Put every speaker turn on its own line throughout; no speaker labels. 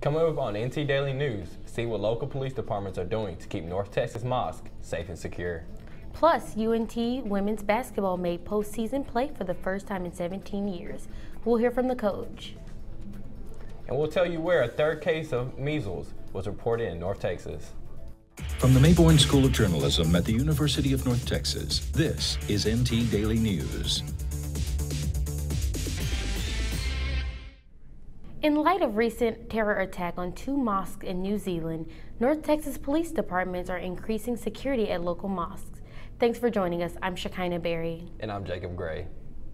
Coming up on NT Daily News, see what local police departments are doing to keep North Texas Mosque safe and secure.
Plus, UNT women's basketball made postseason play for the first time in 17 years. We'll hear from the coach.
And we'll tell you where a third case of measles was reported in North Texas.
From the Mayborn School of Journalism at the University of North Texas, this is NT Daily News.
In light of recent terror attack on 2 mosques in New Zealand, North Texas police departments are increasing security at local mosques. Thanks for joining us. I'm Shekinah Berry.
And I'm Jacob Gray.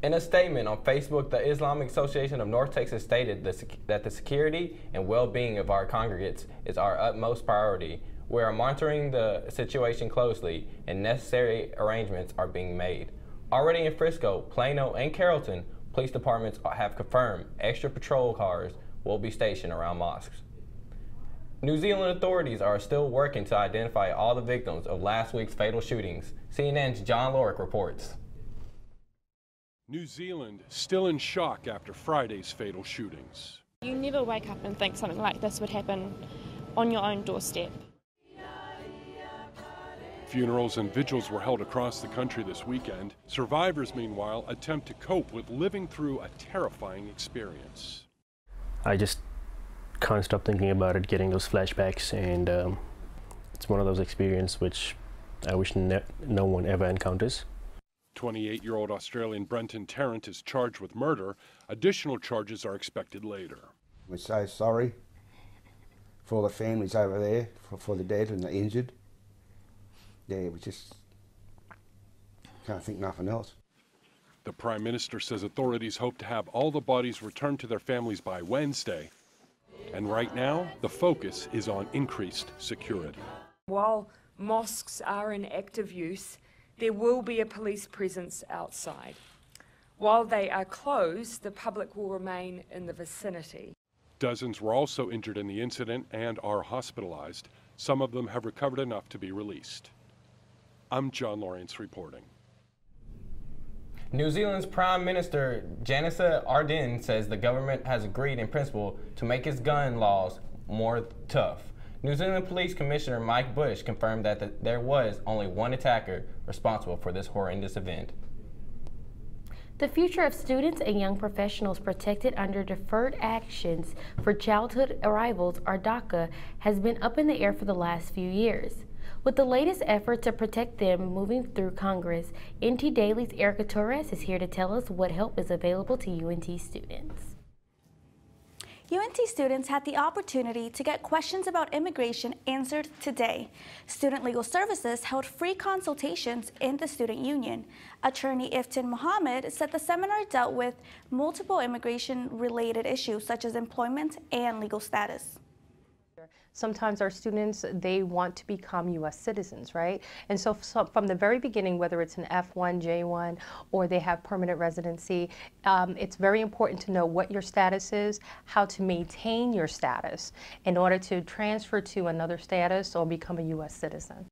In a statement on Facebook, the Islamic Association of North Texas stated that the security and well-being of our congregates is our utmost priority. We are monitoring the situation closely and necessary arrangements are being made. Already in Frisco, Plano, and Carrollton, police departments have confirmed extra patrol cars will be stationed around mosques. New Zealand authorities are still working to identify all the victims of last week's fatal shootings. CNN's John Lorick reports.
New Zealand still in shock after Friday's fatal shootings.
You never wake up and think something like this would happen on your own doorstep.
Funerals and vigils were held across the country this weekend. Survivors, meanwhile, attempt to cope with living through a terrifying experience.
I just can't stop thinking about it, getting those flashbacks, and it's one of those experiences which I wish no one ever encounters.
28-year-old Australian Brenton Tarrant is charged with murder. Additional charges are expected later.
We're so sorry for all the families over there, for the dead and the injured. Yeah, we just can't think nothing else.
The Prime Minister says authorities hope to have all the bodies returned to their families by Wednesday. And right now, the focus is on increased security.
While mosques are in active use, there will be a police presence outside. While they are closed, the public will remain in the vicinity.
Dozens were also injured in the incident and are hospitalized. Some of them have recovered enough to be released. I'm John Lawrence reporting.
New Zealand's Prime Minister Jacinda Ardern says the government has agreed in principle to make its gun laws more tough. New Zealand Police Commissioner Mike Bush confirmed that there was only one attacker responsible for this horrendous event.
The future of students and young professionals protected under Deferred Actions for Childhood Arrivals, or DACA, has been up in the air for the last few years. With the latest effort to protect them moving through Congress, NT Daily's Erica Torres is here to tell us what help is available to UNT students.
UNT students had the opportunity to get questions about immigration answered today. Student Legal Services held free consultations in the student union. Attorney Iftin Mohammed said the seminar dealt with multiple immigration-related issues such as employment and legal status.
Sometimes our students, they want to become U.S. citizens, right? And so from the very beginning, whether it's an F1, J1, or they have permanent residency, it's very important to know what your status is, how to maintain your status in order to transfer to another status or become a U.S. citizen.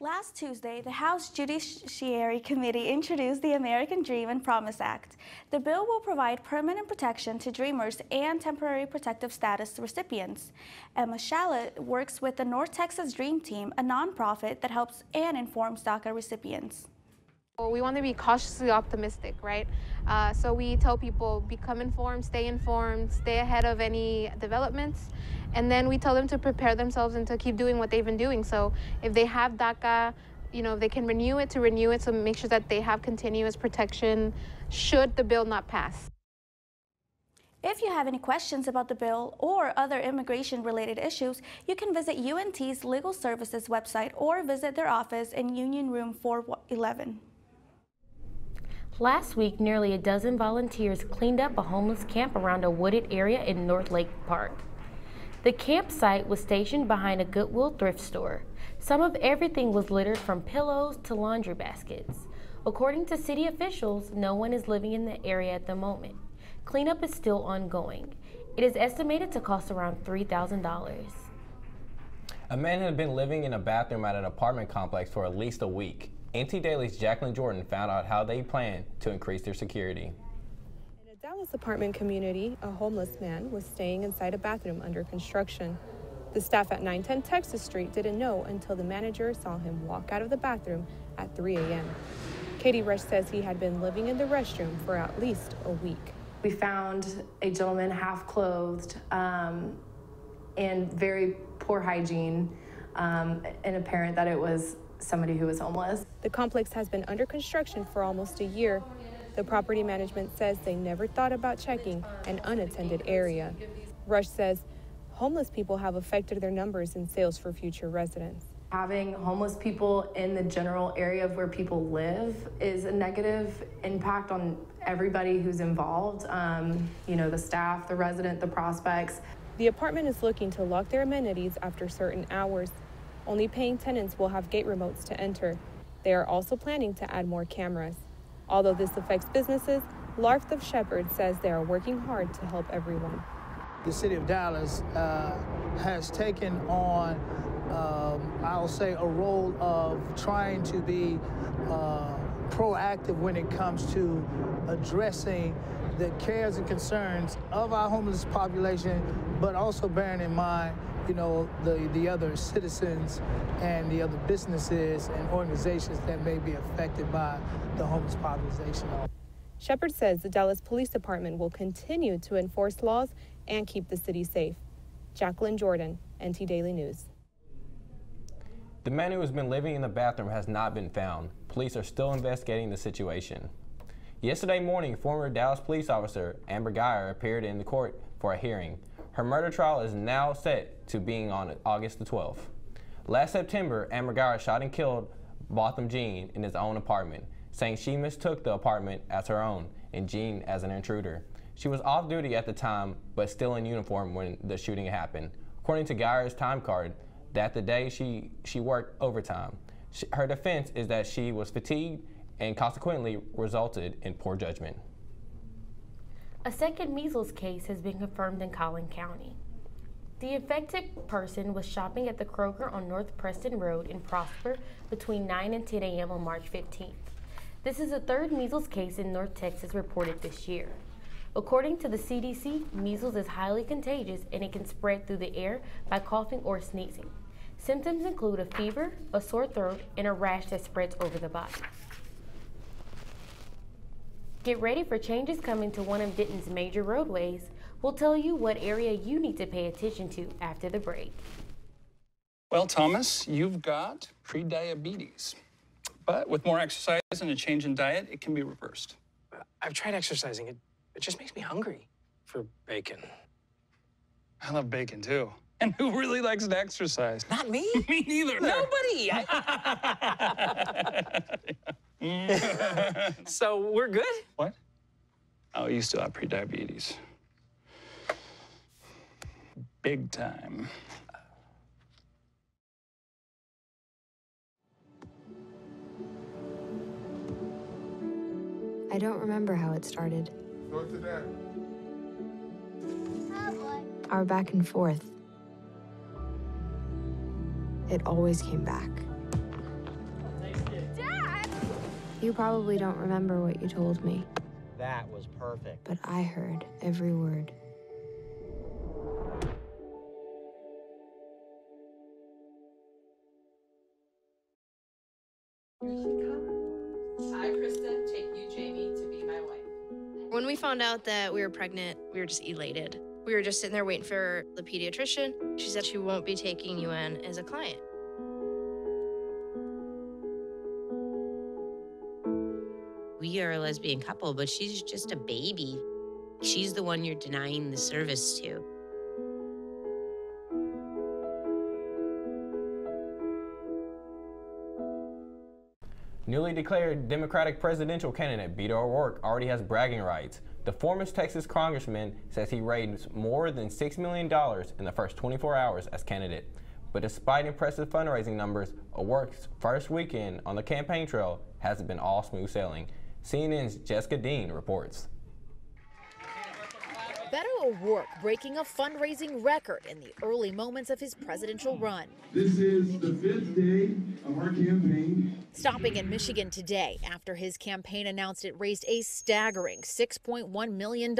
Last Tuesday, the House Judiciary Committee introduced the American Dream and Promise Act. The bill will provide permanent protection to Dreamers and temporary protective status recipients. Emma Shallett works with the North Texas Dream Team, a nonprofit that helps and informs DACA recipients.
We want to be cautiously optimistic, right? So we tell people, become informed, stay ahead of any developments, and then we tell them to prepare themselves and to keep doing what they've been doing. So if they have DACA, you know, if they can renew it, so make sure that they have continuous protection should the bill not pass.
If you have any questions about the bill or other immigration-related issues, you can visit UNT's Legal Services website or visit their office in Union Room 411.
Last week, nearly a dozen volunteers cleaned up a homeless camp around a wooded area in North Lake Park. The campsite was stationed behind a Goodwill thrift store. Some of everything was littered from pillows to laundry baskets. According to city officials, no one is living in the area at the moment. Cleanup is still ongoing. It is estimated to cost around $3,000.
A man had been living in a bathroom at an apartment complex for at least a week. NT Daily's Jacqueline Jordan found out how they plan to increase their security.
Dallas apartment community, a homeless man was staying inside a bathroom under construction. The staff at 910 Texas Street didn't know until the manager saw him walk out of the bathroom at 3 a.m. Katie Rush says he had been living in the restroom for at least a week.
We found a gentleman half clothed in very poor hygiene, and apparent that it was somebody who was homeless.
The complex has been under construction for almost a year. The property management says they never thought about checking an unattended area. Rush says homeless people have affected their numbers in sales for future residents.
Having homeless people in the general area of where people live is a negative impact on everybody who's involved, the staff, the resident, the prospects.
The apartment is looking to lock their amenities after certain hours. Only paying tenants will have gate remotes to enter. They are also planning to add more cameras. Although this affects businesses, LARF of Shepherd says they are working hard to help everyone.
The city of Dallas has taken on, I'll say, a role of trying to be proactive when it comes to addressing the cares and concerns of our homeless population, but also bearing in mind, the other citizens and the other businesses and organizations that may be affected by the homeless population.
Shepherd says the Dallas Police Department will continue to enforce laws and keep the city safe. Jacqueline Jordan, NT Daily News.
The man who has been living in the bathroom has not been found. Police are still investigating the situation. Yesterday morning, former Dallas police officer Amber Geyer appeared in the court for a hearing. Her murder trial is now set to being on August the 12th. Last September, Amber Geyer shot and killed Botham Jean in his own apartment, saying she mistook the apartment as her own and Jean as an intruder. She was off duty at the time, but still in uniform when the shooting happened. According to Geyer's time card, that the day she worked overtime. Her defense is that she was fatigued and consequently resulted in poor judgment.
A second measles case has been confirmed in Collin County. The infected person was shopping at the Kroger on North Preston Road in Prosper between 9 and 10 a.m. on March 15th. This is the third measles case in North Texas reported this year. According to the CDC, measles is highly contagious and it can spread through the air by coughing or sneezing. Symptoms include a fever, a sore throat, and a rash that spreads over the body. Get ready for changes coming to one of Denton's major roadways. We'll tell you what area you need to pay attention to after the break.
Well, Thomas, you've got pre-diabetes. But with more exercise and a change in diet, it can be reversed.
I've tried exercising. It just makes me hungry for bacon.
I love bacon, too. And who really likes to exercise?
Not me.
Me neither.
Nobody. So we're good?
What? Oh, you still have pre-diabetes. Big time.
I don't remember how it started.
Go to that.
Our back and forth. It always came back.
Dad!
You probably don't remember what you told me,
That was perfect.
but I heard every word.
I, Krista, take you, Jamie, to be my wife.
When we found out that we were pregnant, we were just elated. We were just sitting there waiting for the pediatrician. She said she won't be taking you in as a client.
We are a lesbian couple, but she's just a baby. She's the one you're denying the service to.
Newly declared Democratic presidential candidate Beto O'Rourke already has bragging rights. The former Texas congressman says he raised more than $6 million in the first 24 hours as candidate. But despite impressive fundraising numbers, O'Rourke's first weekend on the campaign trail hasn't been all smooth sailing. CNN's Jessica Dean reports.
Beto O'Rourke breaking a fundraising record in the early moments of his presidential run.
This is the 5th day of our campaign.
Stopping in Michigan today after his campaign announced it raised a staggering $6.1 million,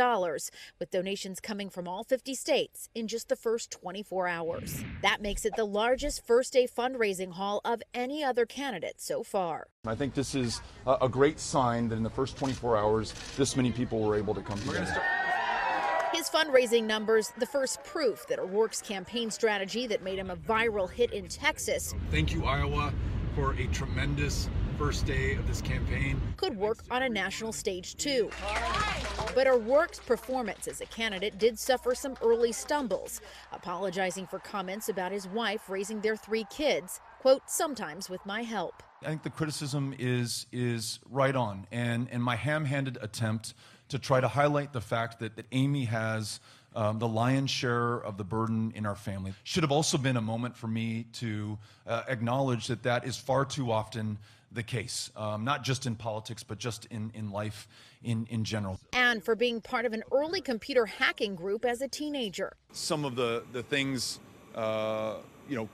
with donations coming from all 50 states in just the first 24 hours. That makes it the largest first-day fundraising haul of any other candidate so far.
I think this is a great sign that in the first 24 hours, this many people were able to come together.
His fundraising numbers, the first proof that O'Rourke's campaign strategy that made him a viral hit in Texas.
Thank you, Iowa, for a tremendous first day of this campaign.
Could work on a national stage too. But O'Rourke's performance as a candidate did suffer some early stumbles, apologizing for comments about his wife raising their 3 kids, quote, sometimes with my help.
I think the criticism is right on, and my ham-handed attempt to try to highlight the fact that Amy has the lion's share of the burden in our family. Should have also been a moment for me to acknowledge that that is far too often the case, not just in politics, but just in life in general.
And for being part of an early computer hacking group as a teenager.
Some of the things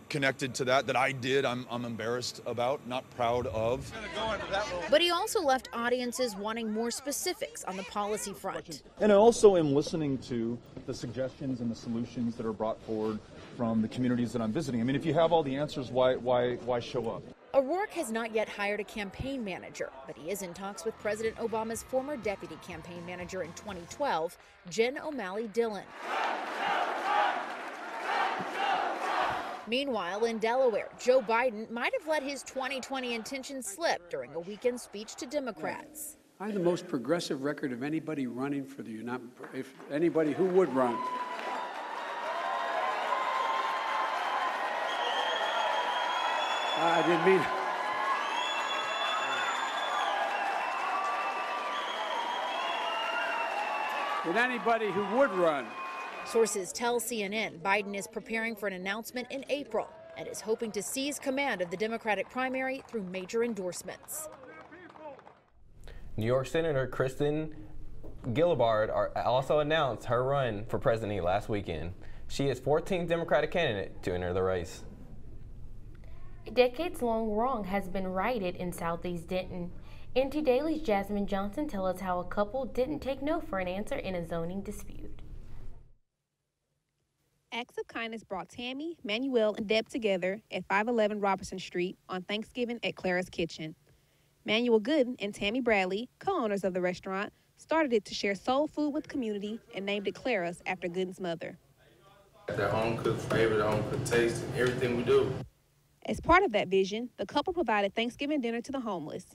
connected to that I did, I'm embarrassed about, not proud of.
But he also left audiences wanting more specifics on the policy front.
And I also am listening to the suggestions and the solutions that are brought forward from the communities that I'm visiting. I mean, if you have all the answers, why show up?
O'Rourke has not yet hired a campaign manager, but he is in talks with President Obama's former deputy campaign manager in 2012, Jen O'Malley Dillon. Meanwhile, in Delaware, Joe Biden might have let his 2020 intentions slip during a weekend speech to Democrats.
I have the most progressive record of anybody running for the United, if anybody who would run. I didn't mean. With anybody who would run.
Sources tell CNN Biden is preparing for an announcement in April and is hoping to seize command of the Democratic primary through major endorsements.
New York Senator Kristen Gillibrand also announced her run for president last weekend. She is 14th Democratic candidate to enter the race.
A decades-long wrong has been righted in Southeast Denton. NT Daily's Jasmine Johnson tells us how a couple didn't take no for an answer in a zoning dispute.
Acts of kindness brought Tammy, Manuel, and Deb together at 511 Robertson Street on Thanksgiving at Clara's Kitchen. Manuel Gooden and Tammy Bradley, co-owners of the restaurant, started it to share soul food with the community and named it Clara's after Gooden's mother.
Their home cooked flavor, their home cooked taste, everything we do.
As part of that vision, the couple provided Thanksgiving dinner to the homeless.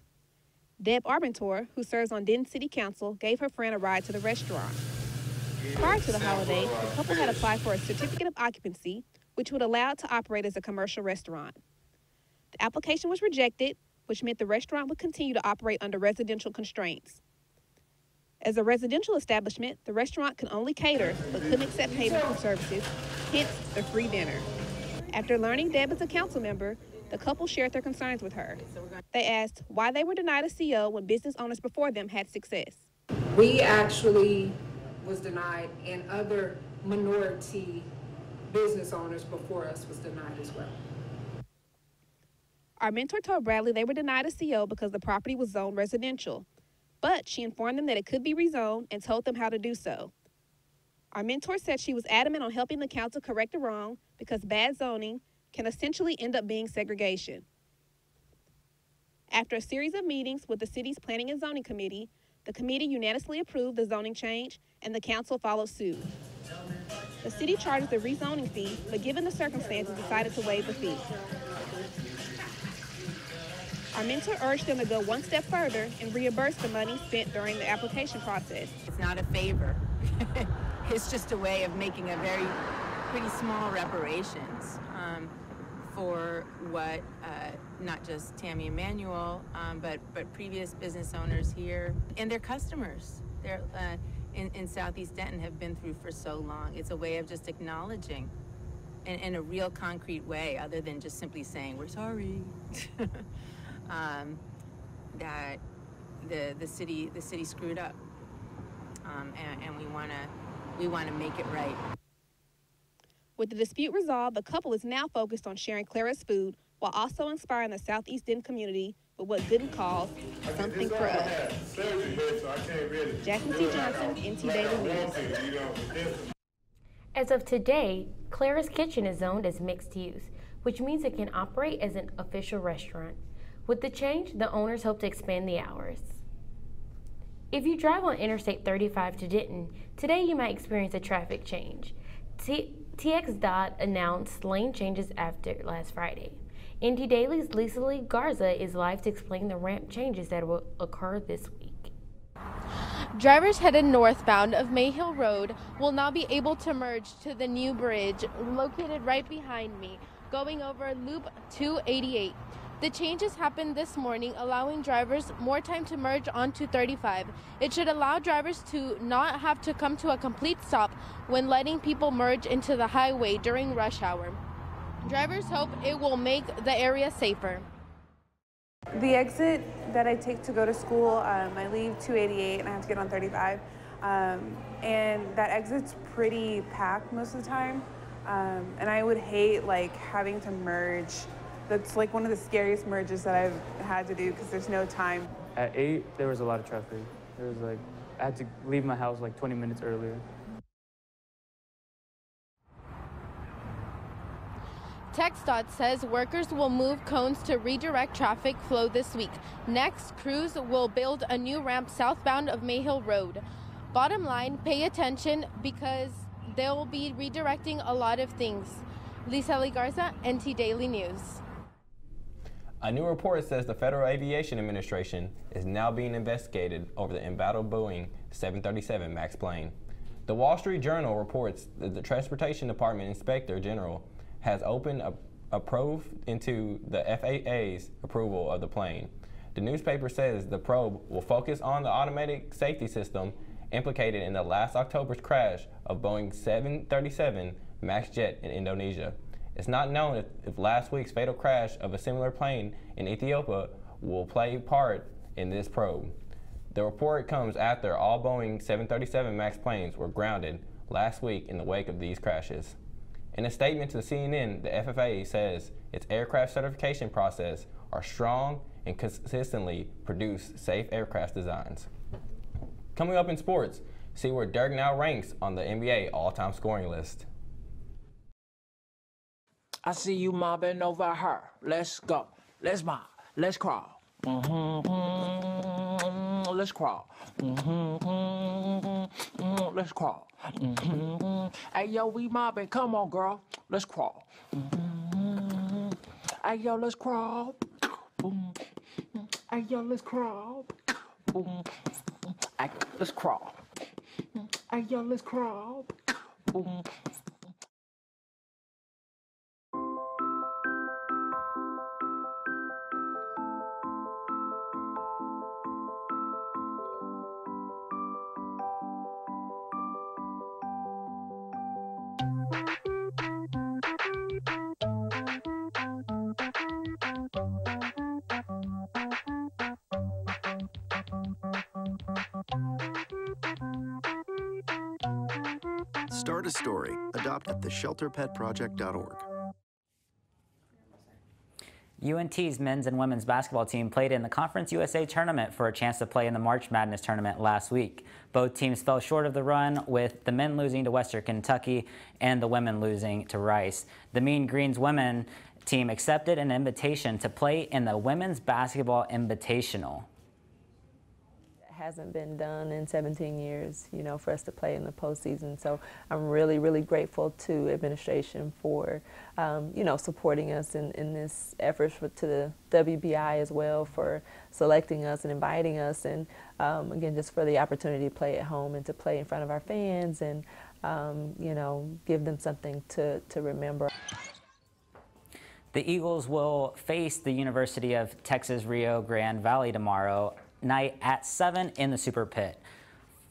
Deb Arbentor, who serves on Denton City Council, gave her friend a ride to the restaurant. Prior to the holiday, the couple had applied for a certificate of occupancy, which would allow it to operate as a commercial restaurant. The application was rejected, which meant the restaurant would continue to operate under residential constraints. As a residential establishment, the restaurant can only cater, but couldn't accept payment for services, hence the free dinner. After learning Deb is a council member, the couple shared their concerns with her. They asked why they were denied a CO when business owners before them had success.
We actually was denied, and other minority business owners before us was denied as well.
Our mentor told Bradley they were denied a CO because the property was zoned residential, but she informed them that it could be rezoned and told them how to do so. Our mentor said she was adamant on helping the council correct the wrong because bad zoning can essentially end up being segregation. After a series of meetings with the city's Planning and Zoning Committee, the committee unanimously approved the zoning change, and the council followed suit. The city charges a rezoning fee, but given the circumstances, decided to waive the fee. Our mentor urged them to go one step further and reimburse the money spent during the application process.
It's not a favor. It's just a way of making a pretty small reparations for what not just Tammy and Manuel, but previous business owners here and their customers. They're in Southeast Denton have been through for so long. It's a way of just acknowledging in a real concrete way, other than just simply saying we're sorry. That the city screwed up, and we want to we want to make it right.
With the dispute resolved, the couple is now focused on sharing Clara's food while also inspiring the Southeast Denton community with what Gooden calls something for us. Jackie C. Johnson, NT Daily News.
As of today, Clara's Kitchen is zoned as mixed use, which means it can operate as an official restaurant. With the change, the owners hope to expand the hours. If you drive on Interstate 35 to Denton, today you might experience a traffic change. TXDOT announced lane changes after last Friday. NT Daily's Lisa Lee Garza is live to explain the ramp changes that will occur this week.
Drivers headed northbound of Mayhill Road will now be able to merge to the new bridge located right behind me, going over Loop 288. The changes happened this morning, allowing drivers more time to merge onto 35. It should allow drivers to not have to come to a complete stop when letting people merge into the highway during rush hour. Drivers hope it will make the area safer.
The exit that I take to go to school, I leave 288 and I have to get on 35. And that exit's pretty packed most of the time. And I would hate having to merge. That's one of the scariest merges that I've had to do because there's no time.
At 8, there was a lot of traffic. There was I had to leave my house 20 minutes earlier.
TxDOT says workers will move cones to redirect traffic flow this week. Next, crews will build a new ramp southbound of Mayhill Road. Bottom line, pay attention because they'll be redirecting a lot of things. Lisa Lee Garza, NT Daily News.
A new report says the Federal Aviation Administration is now being investigated over the embattled Boeing 737 MAX plane. The Wall Street Journal reports that the Transportation Department Inspector General has opened a probe into the FAA's approval of the plane. The newspaper says the probe will focus on the automatic safety system implicated in the last October's crash of Boeing 737 MAX jet in Indonesia. It's not known if last week's fatal crash of a similar plane in Ethiopia will play part in this probe. The report comes after all Boeing 737 MAX planes were grounded last week in the wake of these crashes. In a statement to CNN, the FAA says its aircraft certification process are strong and consistently produce safe aircraft designs. Coming up in sports, see where Dirk now ranks on the NBA all-time scoring list.
I see you mobbing over her. Let's go. Let's mob. Let's crawl. Let's crawl. Let's crawl. Hey, yo, we mobbing. Come on, girl. Let's crawl. Hey, yo, let's crawl. Hey, yo, let's crawl. Hey, let's crawl. Hey, yo, let's crawl.
Start a story. Adopt at theshelterpetproject.org.
UNT's men's and women's basketball team played in the Conference USA tournament for a chance to play in the March Madness tournament last week. Both teams fell short of the run, with the men losing to Western Kentucky and the women losing to Rice. The Mean Greens women team accepted an invitation to play in the Women's Basketball Invitational.
Hasn't been done in 17 years, you know, for us to play in the postseason. So I'm really, really grateful to administration for, you know, supporting us in this effort to the WBI as well, for selecting us and inviting us, and again, just for the opportunity to play at home and to play in front of our fans and, you know, give them something to remember.
The Eagles will face the University of Texas Rio Grande Valley tomorrow night at 7 in the Super Pit.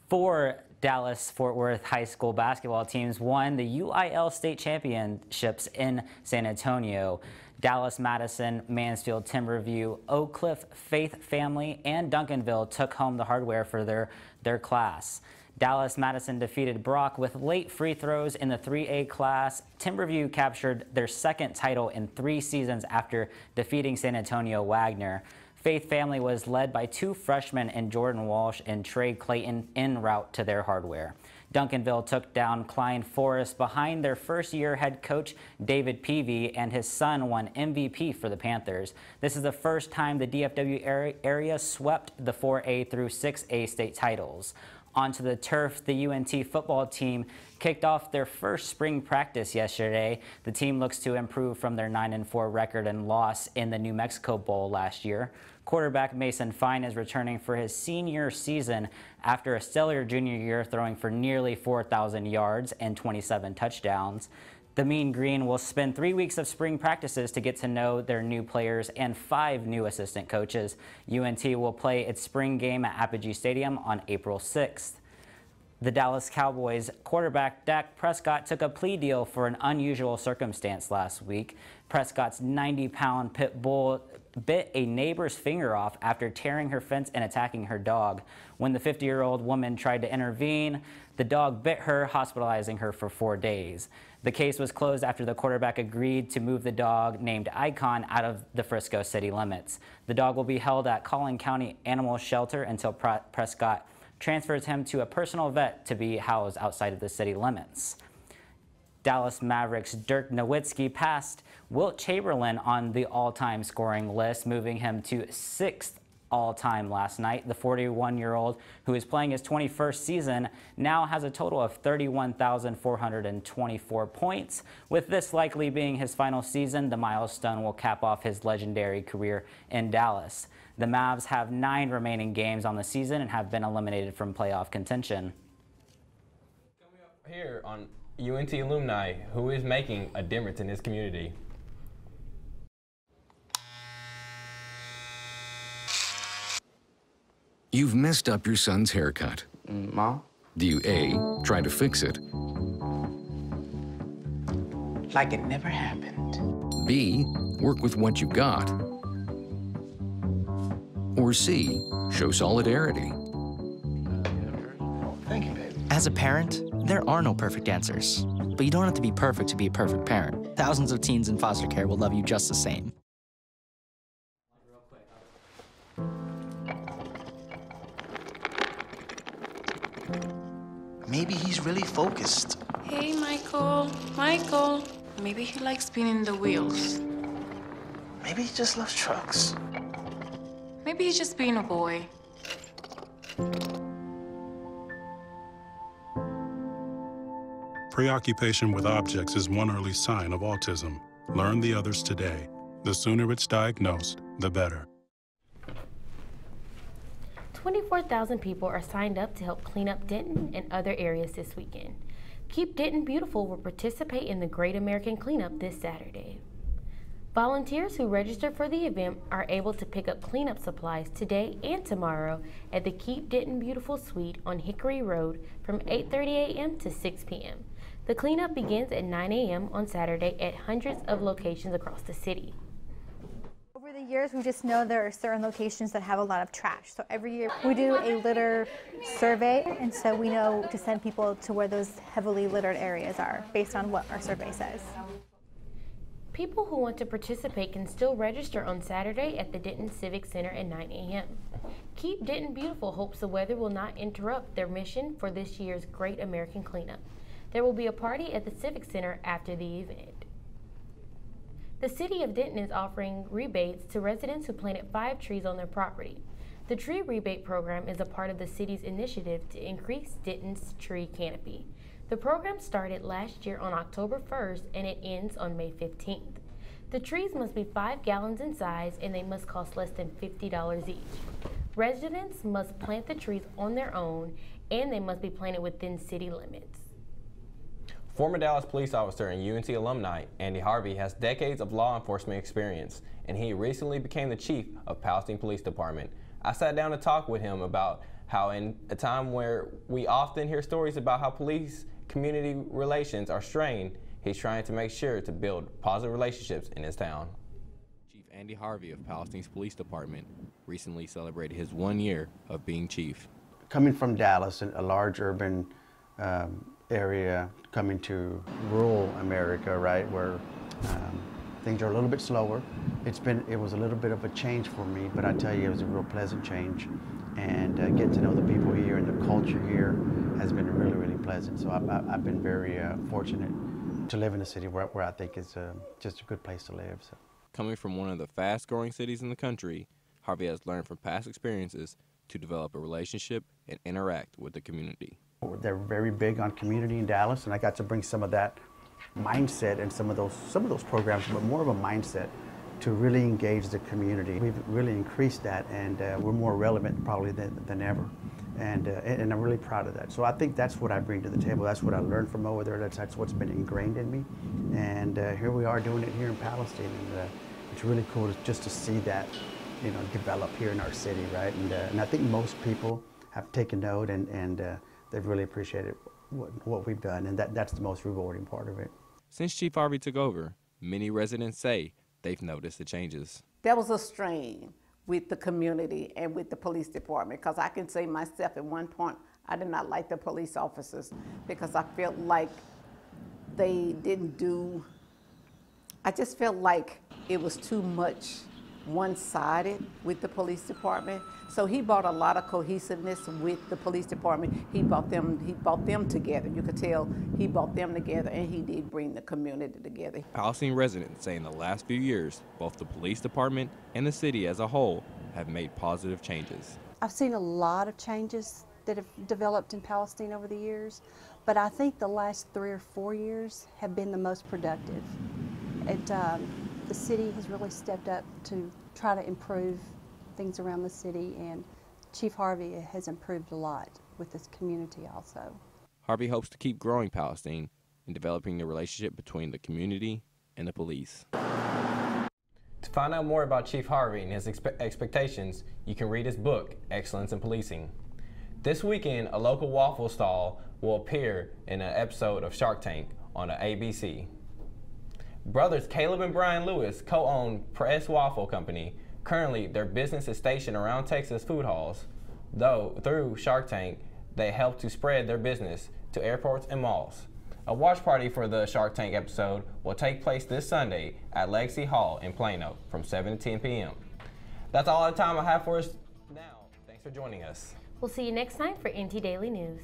4 Dallas-Fort Worth high school basketball teams won the UIL state championships in San Antonio. Dallas, Madison, Mansfield, Timberview, Oak Cliff, Faith Family, and Duncanville took home the hardware for their class. Dallas Madison defeated Brock with late free throws in the 3A class. Timberview captured their second title in 3 seasons after defeating San Antonio Wagner. Faith Family was led by 2 freshmen in Jordan Walsh and Trey Clayton en route to their hardware. Duncanville took down Klein Forest behind their first-year head coach David Peavy, and his son won MVP for the Panthers. This is the first time the DFW area swept the 4A through 6A state titles. Onto the turf, the UNT football team kicked off their first spring practice yesterday. The team looks to improve from their 9-4 record and loss in the New Mexico Bowl last year. Quarterback Mason Fine is returning for his senior season after a stellar junior year, throwing for nearly 4,000 yards and 27 touchdowns. The Mean Green will spend 3 weeks of spring practices to get to know their new players and 5 new assistant coaches. UNT will play its spring game at Apogee Stadium on April 6th. The Dallas Cowboys quarterback Dak Prescott took a plea deal for an unusual circumstance last week. Prescott's 90-pound pit bull bit a neighbor's finger off after tearing her fence and attacking her dog. When the 50-year-old woman tried to intervene, the dog bit her, hospitalizing her for 4 days. The case was closed after the quarterback agreed to move the dog named Icon out of the Frisco city limits. The dog will be held at Collin County Animal Shelter until Prescott transfers him to a personal vet to be housed outside of the city limits. Dallas Mavericks Dirk Nowitzki passed Wilt Chamberlain on the all-time scoring list, moving him to 6th all-time last night. The 41-year-old, who is playing his 21st season, now has a total of 31,424 points. With this likely being his final season, the milestone will cap off his legendary career in Dallas. The Mavs have 9 remaining games on the season and have been eliminated from playoff contention.
Coming up here on UNT alumni, who is making a difference in his community.
You've messed up your son's haircut.
Mom?
Do you A, try to fix it?
Like it never happened.
B, work with what you got? Or C, show solidarity?
Thank you, baby.
As a parent, there are no perfect answers. But you don't have to be perfect to be a perfect parent. Thousands of teens in foster care will love you just the same.
Maybe he's really focused.
Hey, Michael. Michael. Maybe he likes spinning the wheels.
Maybe he just loves trucks.
Maybe he's just being a boy.
Preoccupation with objects is one early sign of autism. Learn the others today. The sooner it's diagnosed, the better.
24,000 people are signed up to help clean up Denton and other areas this weekend. Keep Denton Beautiful will participate in the Great American Cleanup this Saturday. Volunteers who register for the event are able to pick up cleanup supplies today and tomorrow at the Keep Denton Beautiful Suite on Hickory Road from 8:30 a.m. to 6 p.m. The cleanup begins at 9 a.m. on Saturday at hundreds of locations across the city.
Over the years, we just know there are certain locations that have a lot of trash. So every year we do a litter survey, and so we know to send people to where those heavily littered areas are based on what our survey says.
People who want to participate can still register on Saturday at the Denton Civic Center at 9 a.m. Keep Denton Beautiful hopes the weather will not interrupt their mission for this year's Great American Cleanup. There will be a party at the Civic Center after the event. The City of Denton is offering rebates to residents who planted 5 trees on their property. The tree rebate program is a part of the city's initiative to increase Denton's tree canopy. The program started last year on October 1st and it ends on May 15th. The trees must be 5 gallons in size and they must cost less than $50 each. Residents must plant the trees on their own and they must be planted within city limits.
Former Dallas police officer and UNT alumni Andy Harvey has decades of law enforcement experience, and he recently became the chief of Palestine Police Department. I sat down to talk with him about how in a time where we often hear stories about how police-community relations are strained, he's trying to make sure to build positive relationships in his town.
Chief Andy Harvey of Palestine's Police Department recently celebrated his 1 year of being chief. coming from Dallas, a large urban area, coming to rural America, right, where things are a little bit slower. It was a little bit of a change for me, but I tell you, it was a real pleasant change. And getting to know the people here and the culture here has been really, really pleasant. So I've been very fortunate to live in a city where I think is just a good place to live. So.
Coming from one of the fast-growing cities in the country, Harvey has learned from past experiences to develop a relationship and interact with the community.
They're very big on community in Dallas, and I got to bring some of that mindset and some of those programs, but more of a mindset to really engage the community. We've really increased that, and we're more relevant probably than ever. And I'm really proud of that. So I think that's what I bring to the table. That's what I learned from over there. That's what's been ingrained in me. And here we are doing it here in Palestine. And it's really cool just to see that, develop here in our city, right? And I think most people have taken note and they've really appreciated what we've done. And that's the most rewarding part of it.
Since Chief Harvey took over, many residents say they've noticed the changes.
There was a strain with the community and with the police department, because I can say myself at one point, I did not like the police officers because I felt like they didn't do, I just felt like it was too much one-sided with the police department. So he brought a lot of cohesiveness with the police department. He brought them together. You could tell he brought them together, and he did bring the community together.
Palestine residents say in the last few years, both the police department and the city as a whole have made positive changes.
I've seen a lot of changes that have developed in Palestine over the years, but I think the last 3 or 4 years have been the most productive. The city has really stepped up to try to improve things around the city, and Chief Harvey has improved a lot with this community also.
Harvey hopes to keep growing Palestine and developing the relationship between the community and the police. To find out more about Chief Harvey and his expectations, you can read his book, Excellence in Policing. This weekend, a local waffle stall will appear in an episode of Shark Tank on the ABC. Brothers Caleb and Brian Lewis co-own Press Waffle Company. Currently, their business is stationed around Texas food halls, though through Shark Tank, they help to spread their business to airports and malls. A watch party for the Shark Tank episode will take place this Sunday at Legacy Hall in Plano from 7 to 10 p.m. That's all the time I have for us now. Thanks for joining us.
We'll see you next time for NT Daily News.